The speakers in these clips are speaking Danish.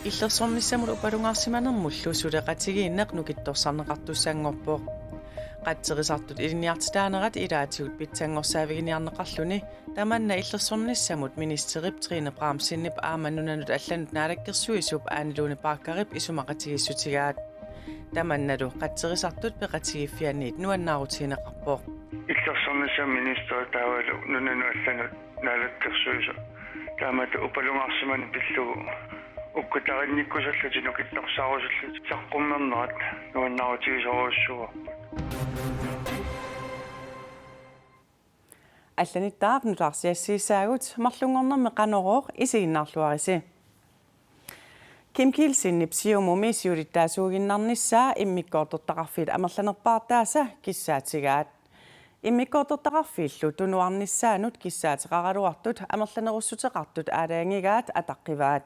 Illersornissamut upalungaarsimanermullu suleqatigiinneq nukittorsarneqartussaangorpoq qatserisartut iliniartitaanerat ilaatigut pitsanngorsaaviginiarneqarluni tamanna illersornissamut ministerip Trine Bramsinnip aamannunanut allanut naalakkersuisup aaniluni paakkarip isumaqatigissutigaat tamannalu qatserisartut peqatigiffianiit nuannaarutiineqarpoq illersornissam minister taavalu nunanu allanut naalakkersuisu taamata upalungaarsimani pillugu ukkutarinnikkusallati nukittorsaarusullut saqqummernerat nuannaarutigisoruussugu алланиттаап нутаарсиассиисаагут марлунгорнэрми канороор исигиннаарлуарisi Kim Kielsinip siumumi siulittaasuuginnarnissaa immikkoortortaqarfiit амерланерпаартааса киссаатигаат иммиккоортортақарфииллу тунуарнissaанут киссаатеқаралуартут амерланеруссутеқартут аалаангигаат атаққиваат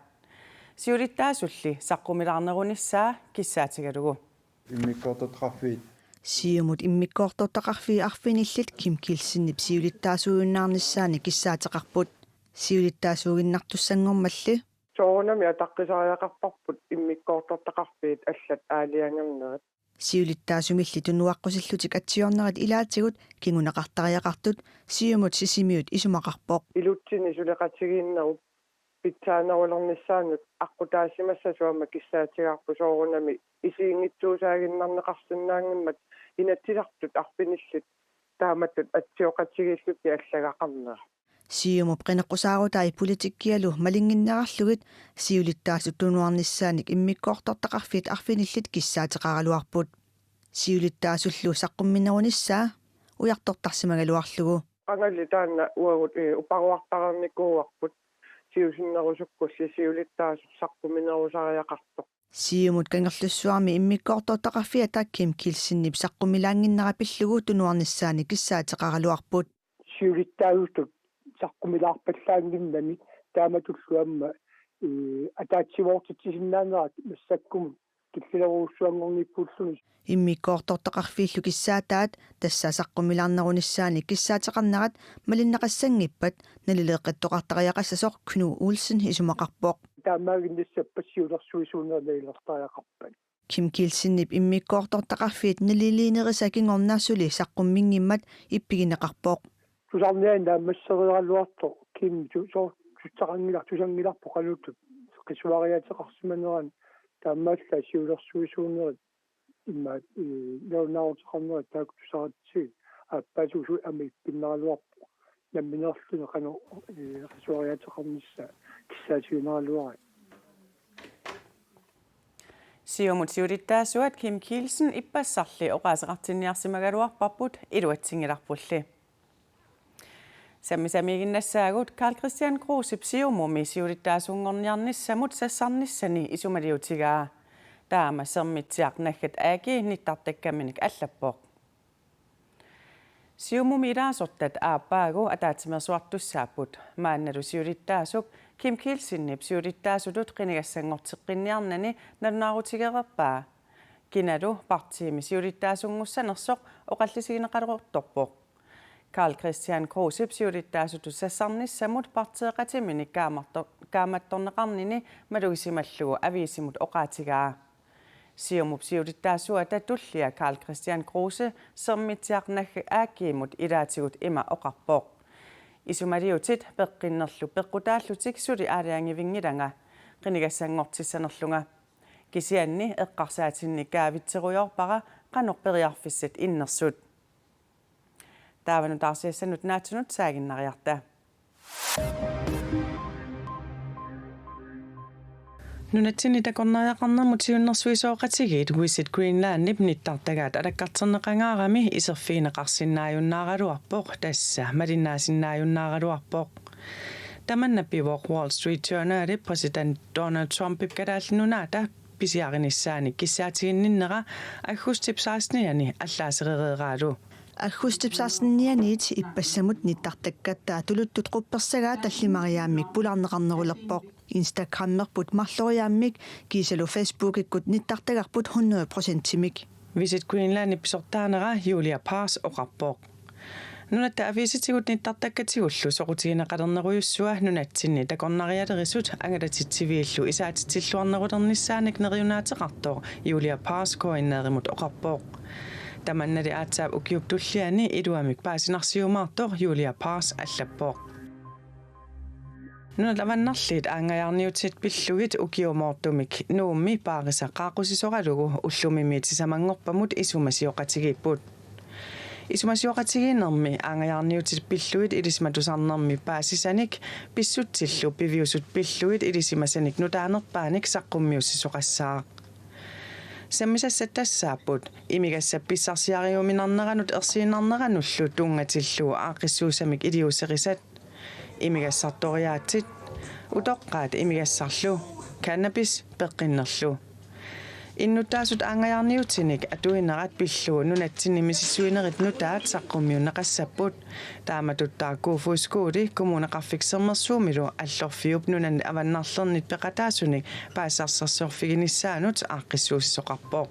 siulittaasулли саққумилаарнерунissaa киссаатигалугу иммиккоортортақарфиит Siumut immikkoortortaqarfii arfinillit Kim Kielsinnip siulittaasuuginnarnissaani kissaateqarput siulittaasuuginnartussanngormalli soonami ataqqisariaqarparput immikkoortortaqarfiit аллат аалиангернерат siulittaasumilli tunuaqqusилlutik атсиорнерат илаатигут кигунеқартариақартут siumut sisimiut isumaqarpoq илутсини сулеқатигииннеру питсаанаулернissaанут аққутаассимасса суама киссаатигаарпу соорунами исиингитсуусаагиннарнеқарсинаангиммат инатсилартут арпиниллут тааматтут атсиоқатигииллути аллагақарнера siumut qeneqqusaarutai politikkialu malingиннерарлугит siulittaasut tunuarnissaanik immikkoortortaqarfiit arfinillit kissaateqaraluarput siulittaasullu saqqumminerunissaa ujartortarsimaгаluарлугу ангалли таанна уагут упаруартарерникууарпут сиусиннерусуккулли сиулиттаасут саққуминерусариақарто siumut kangerlussuarmi immikkoortortaqarfia ta Kim Kielsinnip saqqummilaanginnera pillugu tunuarnissaani kissaateqaraluarput сиулиттаасут саққумилаарпаллаангиннами тааматуллуамма атаатсивоортитсиннаанерат массаккум киллерууссуангорниппуллуни immikkoortortaqarfiillu kissaataat tassaa saqqumilаарnerunissaani kissaateqarnerat malinneqassangippat nalileeqqittoqartariaqassasoq Knu Olsen isumaqarpoq таамаагиннассаппассиулерсуисуунернеилертариақарпат Kim Kielsinnip immikkoortortaqarfiit naliliinerisaki ngornaassuli saqqumminngimmat тусарниан таамассериалуарто ким сутсақангилар тусангиларпо канутут қисуариатеқарсиманеран таамаалла сиулерсуисуунерит имма леонардоқарнерит таак тусаратси аппасусу ами пиннералуарпо намминерлуне қано қисуариатеқарнisса киссаатиунералуари Siumut siulittaasuat Kim Kielsen ippassarli oqaasaqartinniarsimagaluarparput iluatsingilarpulli Sammisamiginnasaagut Carl Christian Krusip siumumi siulittaasuungorniarnissamut sassarnissani isumaliutigaa taama sermitsiarnaggat aagi nittartakkaminik allappoq siumumi ilaasortat aappaagu ataatimersuartussaaput maannalu siulittaasuk Kim Kielsinnip siulittaasutut qinigassanngorteqqinniarnani nalunaarutigererpaa kinalu partiimi siulittaasunngussanersoq oqallisigineqaluqortorpoq Carl Christian Krusip siulittaasutut sassarnissamut partieqatiminik kaamattorneqarnini malugisimallugu aviisimut oqaatigaa siumup siulittaasuata tullia Carl Christian Kruse sermitsiarnagga aakkiimut ilaatigut ima oqarpoq isumaliutit peqqinnerlu peqqutaallutik suli aaliangivingilanga qinigassanngortissanerlunga kisianni eqqarsaatinni kaavitserujorpara qanorperiarfissat innersut taavanut arsiassanut naatsunut saaginnariarta Nunatsini takornariaqarnermut siunnersuisooqatigiit Visit Greenlandip nittartagaat alakkarterneqangaarami iserfiineqarsinnaajunnaaraluarpoq tassa malinnaasinnaajunnaaраluarpoq tamannappivoq Wall Street Journalip president Donald Trump ipkataallununaata pisiarinissaani kissaatiginninnera аггустипсаасниани аллаасеререерааlu аггустипсаарсиннианиит иппассамут нитартаккаттаа тулуттут quppersагаа таллимариааммик пулаарнеқарнерулерпоқ Instagrammerput марлориааммик кисалу Facebook-иккут ниттартагарпут 100% тимик Visit Greenland ипсортаанера Julia Pass oqarpoq Nunat avisitikut nittartakkatiullu soqutiginaqalerneruyussua nunatsinni takornarialerisut angalatitiviillu isaatitilluarnerulernissaanik neriunaateqartoq Julia Pasko inneerimut oqarpoq tamannali aatsaap ukiuptulliani iluamik paasinarsiumaartoq Julia Pas allappoq nunatavannarliit aangajarniutit pillugit ukiumoortumik nuummi paarisa qaaqusisораlugu ullumimiitisamangorpamut isumasioqatigiipput isumasioqatigiinermi aangajarniutit pilluit ilismatusarnermi paasisanik pissutsillu piviusut pilluit ilisimasanik nutaanerpaanik saqqummiussisoqassaaq sammisassattassaaput imigassapissarsiariuminarneranut ersiinarneranullu tungatillu aaqissuusamik iliuserisat imigassartoriaatsit utoqqaat imigassarlu cannabis peqqinnerlu innuttaasut aangajarniutinik atuinerat pillu nunatsinnimisissuinerit nutaat saqqummiunneqassapput taamatuttarkuufuuskuuli kommuneqarfiksermersuumilu allorfiup nunan avannarlernit peqataasunik paassarsersorfiginissaanut aaqqissuusisoqarpoq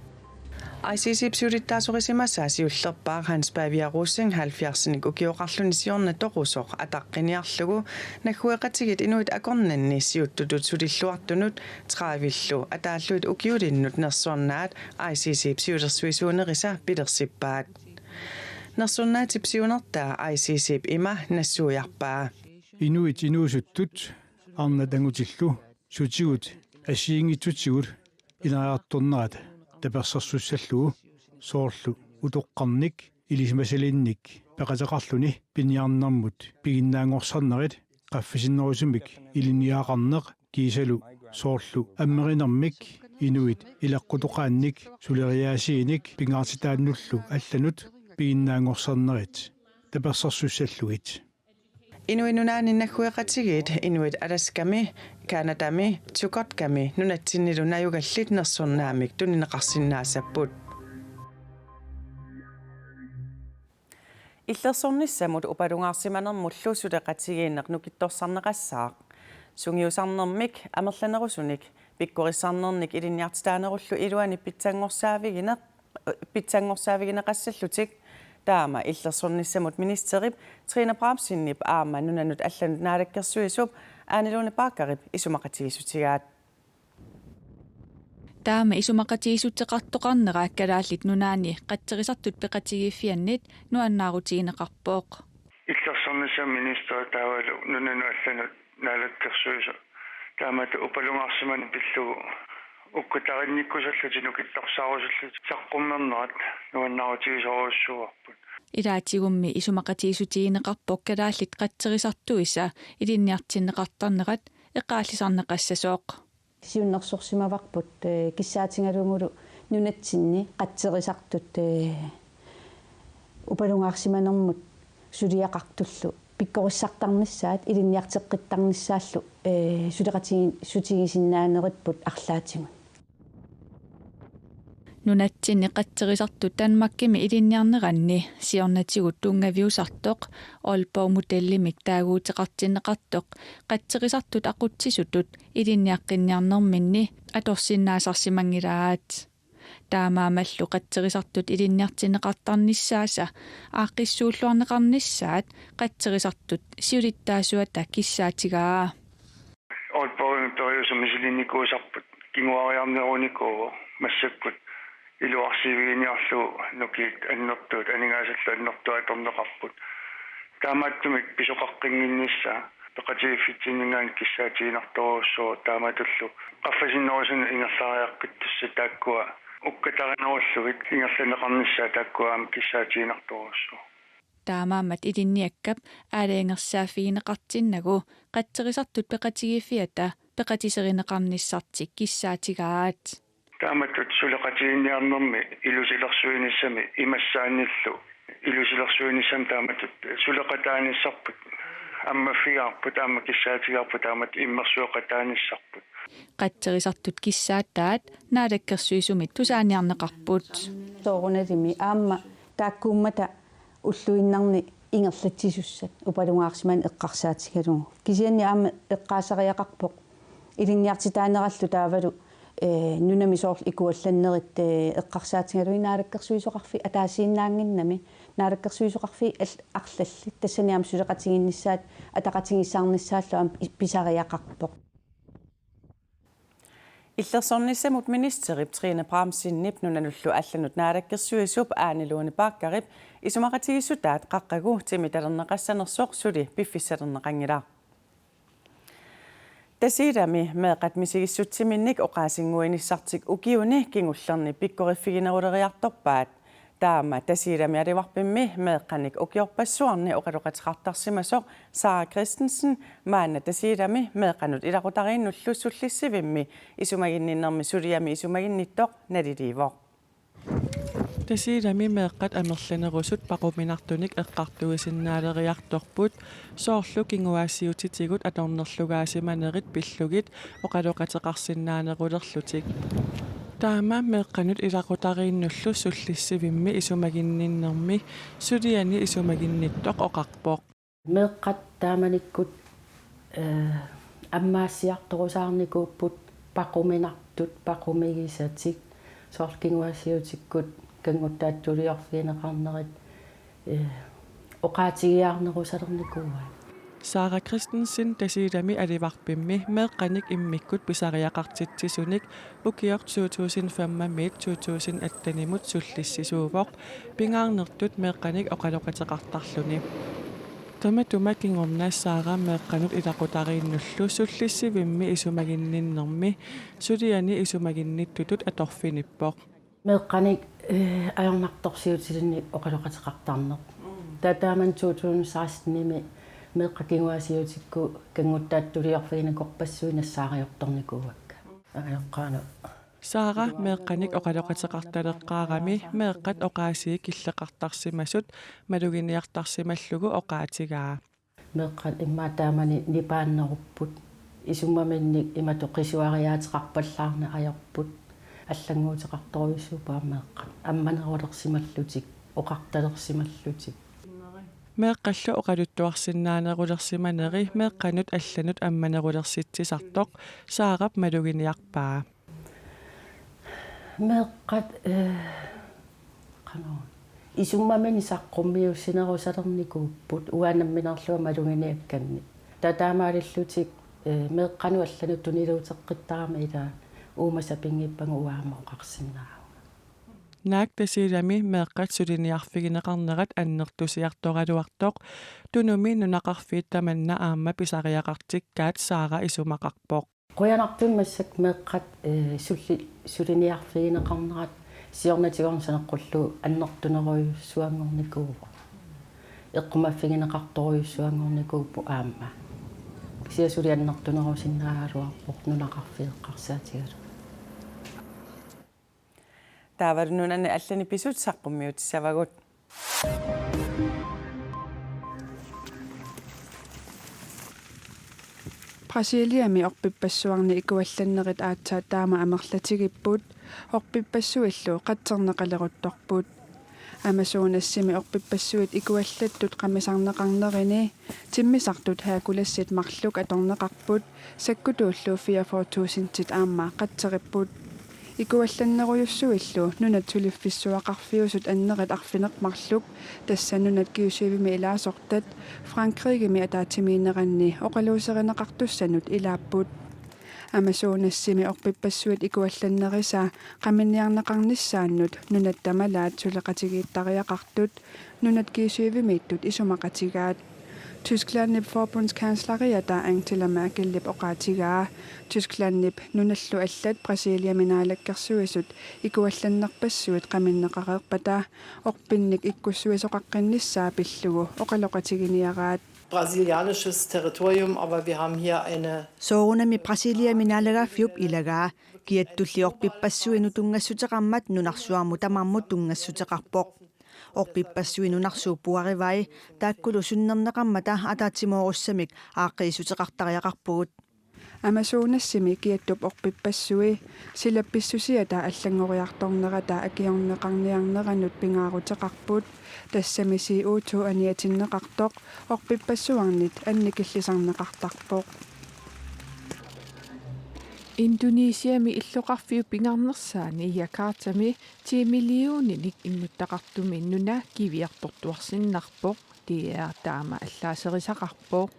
ICC-psiulittaasuqisimassaa siullerpaa Hans Baviarussing 70-nik ukioqarluni siornatoqusoq ataqqiniarlugu naggueqatigit inuit akornanni siuttutut sulilluartunut traavillu ataalluit ukiulinnut nersornaat ICC-psiulersuisuunerisa pilersippaat nersornaati psiunertaa ICC ima nassuujarpaa inuit inuusuttut arnatangutillu sutigut asiingitsutigut inaartornaat tapersarsussallugu soorlu utoqqarnik ilismasalinnik peqateqarluni piniarnermut piginnaangorsarnerit qaffisinnерусумик iliniaqarneq kiisalu soorlu ammerinermik inuit ilaqqutоqaannik suleriaasiinik pingaartitaannullu allanut piginnaangorsarnerit tapersarsussalluit inuinunaani naggueqatigit inuit alaskami Kanadami tukotkami nunatsinnilu najugallit nersornaamik tunineqarsinnaasapput иллерсорнissamut upalungaarsimanermullu suleqatigiinneq nukittorsarneqassaaq sungiusarnermik amerlanerusunik pikkorissarnernik ilinniartitaanerullu iluani pitsangorsaavigneqassallutik taama иллерсорнissamut ministerip Trine Bramsinnip aama nunanut allanut naalakkersuisup aanilune paakkarip isumaqatigisutigaat taama isumaqatigisutteqartoqarnera akkalaallit nunaani qatterisartut peqatigiiffiannit nuannaarutigineqarpooq иллерсорнissam minister taavalu nunanu allanut naalakkersuisu taamata upalungaarsimani pillugu ukkutarinnikkusalluti nukittorsaarusullut saqqummernerat nuannaarutigisoruussuarput ilaatsigummi isumaqatigisutigineqarpoq kalaallit qatterisartuissa ilinniartinneqartarnerat eqqaallisarneqassasooq siunnersorsimavarput kissaatingalungulu nunatsinni qatterisartut upalungaarsimanermut suliaqartullu pikkorissartarnissaat ilinniarteqqittarnissaallu suleqatigisinnaaneripput арлаатигун nunatsinni qatterisartut tanmakkimi ilinniarneranni siornatigut tungaviusartoq olpoumutellimik taaguuteqartinneqartoq qatterisartut aqutsisutut ilinniaqqinniarnerminni atorsinnaasarsimangilaat taamaamallu qatterisartut ilinniartinneqartarnissaasa aaqqissuulluarneqarnissaat qatterisartut siulittaasuata kissaatigaa olpoumutoriusumisiliniikuusarput kinguariarnerunikuu massakkut iluarsiiviginiarlu nukit annertuut aningaasalla annertua atorneqarput taamaattumik pisoqaqqinginnissa peqatigiffitsinningaan kissaatiginartoruussuu taamatullu qaffasinnerisun ingerlaariaqqittussa taakkua ukkatarinеруллугит ингерланеқарнissaa тааккуаама киссаатигинарторуссуу таамаамат илинниаккап аалаингерсаафигинеқартиннагу қаттерисартут пеқатигиффиата пеқатисеринеқарниссартик киссаатигаат тааматтут сулеқатигинниарнерми илусилерсуиниссами имассааниллу илусилерсуиниссам тааматтут сулеқатааниссарпут аммаффигаарпут аама киссаатигаарпут таамат иммерсуоқатааниссарпут қаттерисартут киссааттаат наалаккерсуисумит тусааниарнеқарпут сооруналими аама тааккууммата уллуиннарни ингерлатсисуссат упалунгаарсиман эққарсаатигалугу кисианни аама эққаасариақарпоқ илинниартитаанераллу таавалу нунами соорл икуалланнерит эққарсаатигалуи наалаккерсуисоқарфи атаасииннаангиннами наалаккерсуисоқарфи арлалли тассаниам сулеқатигиннссаат атақатигиссаарниссааллу писариақарпоқ иллерсорнissamut ministerip Trine Bramsinnip nunanullu allanut naalakkersuisup aaniluni paakkarip isumaqatigissutaat qaqqagu timitalerneqassanersoq suli piffissalerneqangila Tasiidami meeqat misigissuttiminnik oqaasinguinissartik ukiuni kingullerni pikkorifigineruleriartorpaat taama tasiidami alivarpimmi meeqqanik ukiorpassuarni oqaloqatiqartarsimasoq Sara Christensen maanna tasiidami meeqqanut ilaqutariinnullu sullissivimmi isumaginninnermi suliami isumaginnittoq naliliivoq Tasiidami meeqqat amerlanerusut paquminartunik eqqartuisinnaaleriartorput soorlu kinguaassiutitigut atornerlugaasimanerit pillugit oqaloqateqarsinnaanerulerlutik taama meeqqanut ilaqutariinnullu sullissivimmi isumaginninnermi suliani isumaginnittoq oqarpoq meeqqat taamanikkut аммаассиарторусаарникууппут пақуминартут пақумигисатик сооркингуассиутиккут кангуттааттулиорфиинеқарнерит оқаатигиаарнерусалерникууа Sara Christensen tasiidami alivarpimmi meeqqanik immikkut pisariaqartitsisunik ukior 2005-2018 sullissisuuvoq pingaarnertut meeqqanik oqaloqateqartarluni Tamatuma kingornaassaaraa meeqqanut ilaqutariinnullu sullissivimmi isumaginninnermi suliani isumaginnittutut atorfinippoq meeqqanik ajornartorsiutilinni oqaloqateqartarneq tataaman 2016-nimi meeqqakinguasiutikku kanguttaattuliorfiinakorpassuinassaariortornikuuakka ajoqqaanu Sara meeqqanik oqaloqateqartaleqqaarami meeqqat oqaasii killeqartarsimasut maluginiartarsimallugu oqaatigaa meeqqat immaataamani nipaannerupput isummaminnik imatoqisuariaateqarpallaarna ajorput аллангуутеқарторуйссуупаа меэққат амманерулерсималлутик оқарталерсималлутик meeqqallu oqaluttuarsinnaanerulерсиманери meeqqanut алланут амманерулерситсисартоқ саарап малугиниарпаа meeqqat qano isummamin saqqummiussinерусалерникууппут уаанамминерлуа малугиниакканни татаамаалиллутик meeqqanu алланут тунилуутеққиттарами илаа уумасапингиппангу уаамаоқарсинаа Naak tasiidami meeqqat suliniarfigineqarnerat annertusiartoraluartoq tunumi nunaqarfiit tamanna aamma pisariaqartikkaat Sara isumaqarpoq qoyanartummassak meeqqat suliniarfigineqarnerat siornatigornsaneqqullu annertuneruissuangornikuuva eqqumaffigineqartoruissuangornikuuppu aamma siasuli annertunerusinnaaluarpoq nunaqarfiiqqarsaatigalu Taavarununanni allani pisut saqqummiutissavagut Brasiliami orpipassuarni ikuallannerit aatsaat taama amerlatigipput orpipassuillu qatserneqaleruttorput Amazonassimi orpipassuit ikuallattut qamisarneqarnerini timmisartut haakulassit marluk atorneqarput sakkutuullu 44,000 aamma qatseripput ikuallanneruyussuillu nunat suliffissuaqarfiusut annerit arfineqmarluk tassanunat kiusivimi ilaasortat Frankrigimi ataatimiineranni oqaluuserineqartussanut ilaapput Amazonassimi orpipassuit ikuallannerisa qaminiarneqarnissaannut nunat tamalaat suleqatigiittariaqartut nunat kiusivimiittut isumaqatigaat Tysklandnip forbundskanssleriata Angela Merkel oqaatigaa Tysklandnip nunallu allat Brasiliami naalakkersuisut ikuallannerpassuit qaminneqareerpata orpinnik ikkussuisoqaqqinnissaa pillugu oqaloqatiginiaraat brasilianisches Territorium, aber wir haben hier eine Soorunami Brasiliami naalagaafiup ilagaa kiattulliorpipassuinu tungassutеqarmat nunarsuarmu tamarmut tungassutеqarpoq orpipassuinunarsuuppuarivai taakkulu sunnerneqarmata ataatsimoorussамик aaqqiisutеqartariaqarpugut Amazonassimi kiattup orpipassui silappissusiata allangoriartornerata akiorneqarniarneranut pingaaruteqarput tassami CO2 aniatinneqartoq orpipassuarnit annikillisarneqartarpoq Indonesiami illoqarfiu pingarnersaani Jakartami 10 milliooninik immuttaqartumi nuna kiviartortuarsinnarpoq tiaa taama allaaserisaqarpoq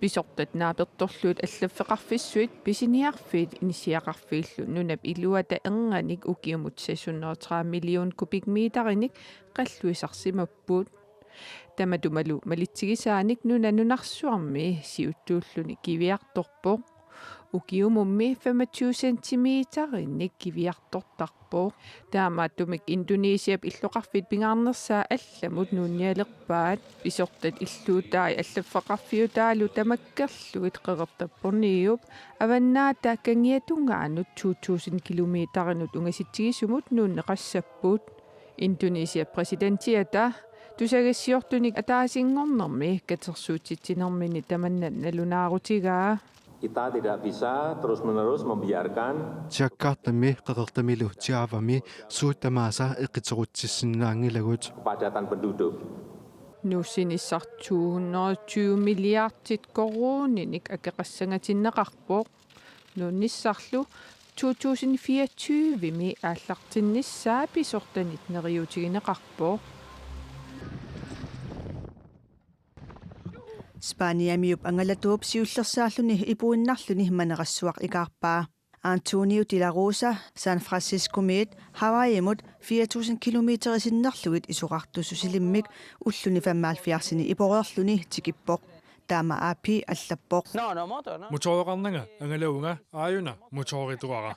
pisortat naapertorluut allafeqarfissuit pisiniarfiit inisiaqarfiillu nunap iluata erganik ukiumut 630 million kubikmiitarinik qalluisarsimappuut tamatumalu malitsigisaanik nunarsuarmi siuttuulluni kiviartorpoq ukiumummi 25 centimeterinik kiviartortarpoq taamaattumik Indonesiap illoqarfit pingaarnersaa allamut nuunnialerpaat pisortat illuutaai allafeqarfiutaalu tamakkerluit qeqertapporniup avannaata kangiatungaanut 2000 kilometeranut ungasitsigisumut nuunneqassappuut Indonesia presidentiata tusagassiortunik ataasingornermi katersuutitsinermini tamanna nalunaarutigaa. Kita tidak bisa terus-menerus membiarkan Jakartami qadertamilu tiavami suutamaasa eqitserutsissinnaangilagut kepadatan penduduk. Nuusinissartuu 220 milliardit koruuninik akeqassangatinneqarpoq nuunnissarlu 2024 aallartinnissaa pisortanit neriutigineqarpoq Spaniamiup angalatuup siullersaalluni ipuinnarluni maneqassuaq ikaarpaa Antonio de la Rosa San Francisco miit Hawaii-mut 4000 kilometerisinnarlugit isuqartussusilimmik ulluni 75 iporerluni tikippoq taama aapi allappoq Mutoorqarnanga angalaunga aayuna mutoorituara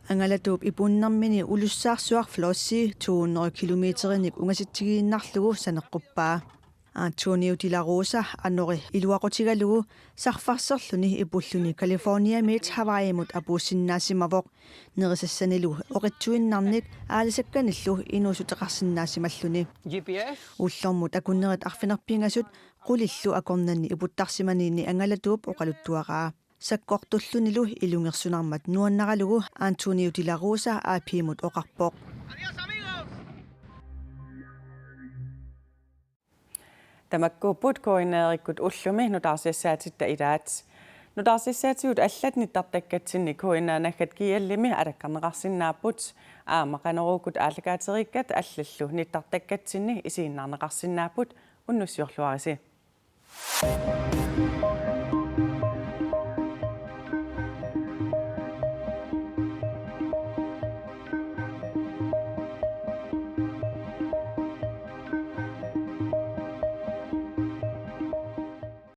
Angalatuup ipunnarmini ulussaarsuaq Flossi 200 kilometerinik ungasittigiinnarlugu saneqquppaa Antonio de la Rosa anori iluaqutigalugu sarfarserluni ipulluni California miit Hawaii-mut apuussinnaasimawoq nerisassanilu oqitsuinnarnik aalisakkanillu inuusuteqarsinnaasimalluni ullormut akunnerit arfinerpingasut qulillu akornanni iputtarsimaniini angalatuup oqaluttuaraa sakkortullunilu ilungersunarmat nuannaralugu Antonio de la Rosa aapimut oqarpoq Tamakkuupput koinneerikkut ullumi nutaarsiassaatit ilaat. Nutaarsiassaatigut allatnittartakkatinni koinnaanaggat kiallimi alakkarneqarsinnaaput aamaqaneruukut aallakaaterikkat allallu nittartakkatsinni isiinnaarneqarsinnaaput unnussiorluarisi.